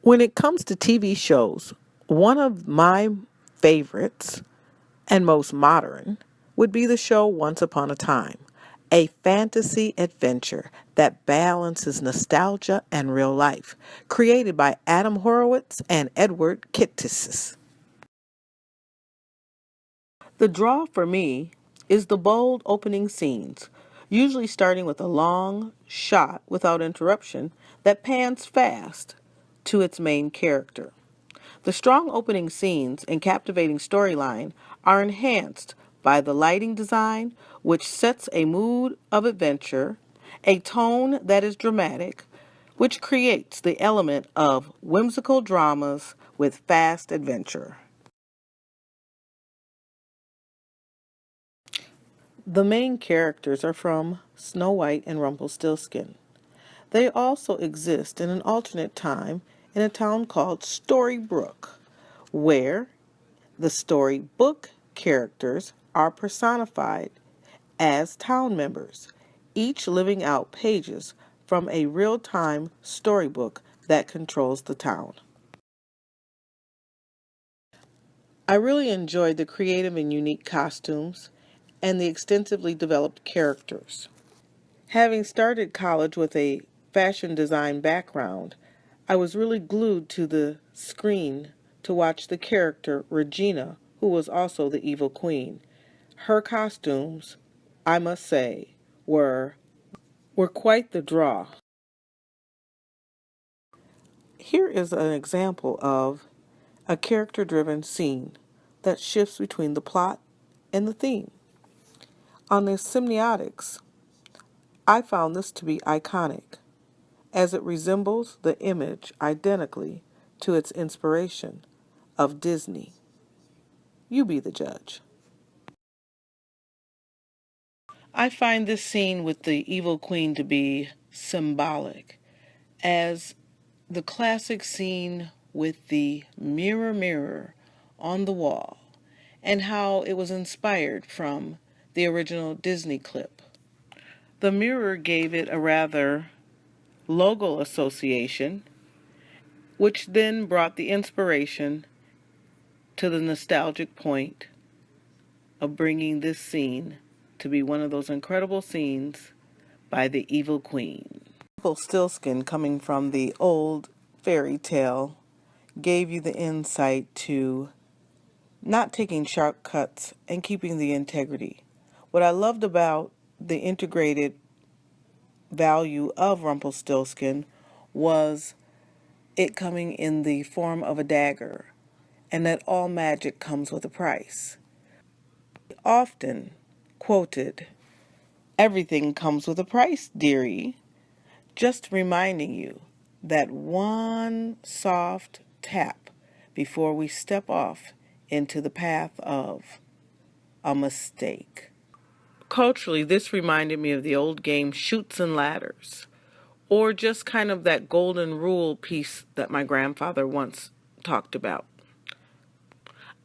When it comes to TV shows, one of my favorites and most modern would be the show Once Upon a Time, a fantasy adventure that balances nostalgia and real life, created by Adam Horowitz and Edward Kitsis. The draw for me is the bold opening scenes, usually starting with a long shot without interruption that pans fast to its main character. The strong opening scenes and captivating storyline are enhanced by the lighting design, which sets a mood of adventure, a tone that is dramatic, which creates the element of whimsical dramas with fast adventure. The main characters are from Snow White and Rumpelstiltskin. They also exist in an alternate time in a town called Storybrooke, where the storybook characters are personified as town members, each living out pages from a real-time storybook that controls the town. I really enjoyed the creative and unique costumes and the extensively developed characters. Having started college with a fashion design background, I was really glued to the screen to watch the character Regina, who was also the evil queen. Her costumes, I must say, were quite the draw. Here is an example of a character-driven scene that shifts between the plot and the theme. On the semiotics, I found this to be iconic, as it resembles the image identically to its inspiration of Disney. You be the judge. I find this scene with the evil queen to be symbolic, as the classic scene with the mirror, mirror on the wall, and how it was inspired from the original Disney clip. The mirror gave it a rather logo association, which then brought the inspiration to the nostalgic point of bringing this scene to be one of those incredible scenes by the evil queen. Rumpelstiltskin, coming from the old fairy tale, gave you the insight to not taking shortcuts and keeping the integrity. What I loved about the integrated value of Rumpelstiltskin was it coming in the form of a dagger, and that all magic comes with a price. Often quoted, "Everything comes with a price, dearie," just reminding you that one soft tap before we step off into the path of a mistake. Culturally, this reminded me of the old game Chutes and Ladders, or just kind of that golden rule piece that my grandfather once talked about.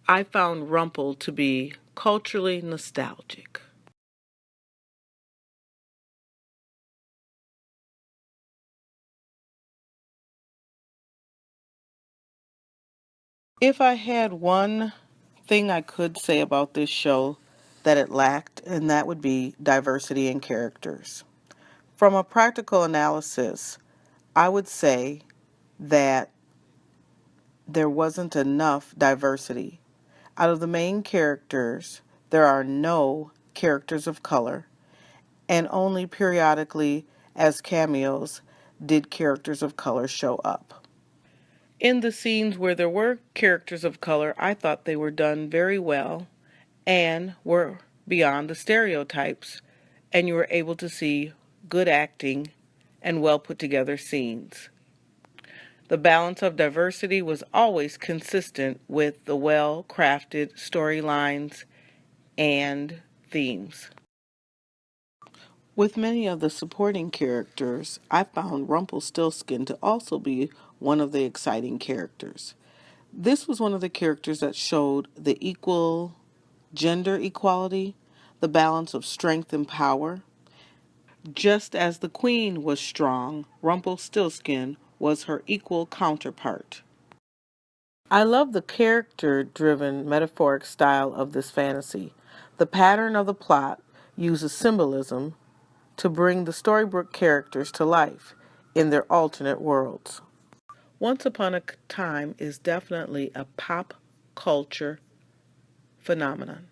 I found Rumple to be culturally nostalgic. If I had one thing I could say about this show that it lacked, and that would be diversity in characters. From a practical analysis, I would say that there wasn't enough diversity. Out of the main characters, there are no characters of color, and only periodically, as cameos, did characters of color show up. In the scenes where there were characters of color, I thought they were done very well and were beyond the stereotypes, and you were able to see good acting and well put together scenes. The balance of diversity was always consistent with the well crafted storylines and themes. With many of the supporting characters, I found Rumpelstiltskin to also be one of the exciting characters. This was one of the characters that showed the equal gender equality, the balance of strength and power. Just as the queen was strong, Rumpelstiltskin was her equal counterpart. I love the character-driven metaphoric style of this fantasy. The pattern of the plot uses symbolism to bring the storybook characters to life in their alternate worlds. Once Upon a Time is definitely a pop culture phenomenon.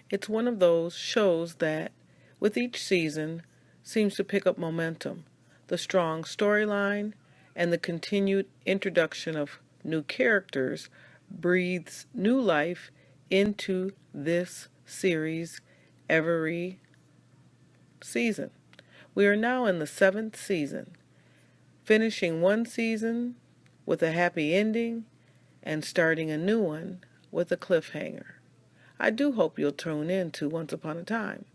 It's one of those shows that, with each season, seems to pick up momentum. The strong storyline and the continued introduction of new characters breathes new life into this series every season. We are now in the 7th season, finishing one season with a happy ending and starting a new one with a cliffhanger. I do hope you'll tune in to Once Upon a Time.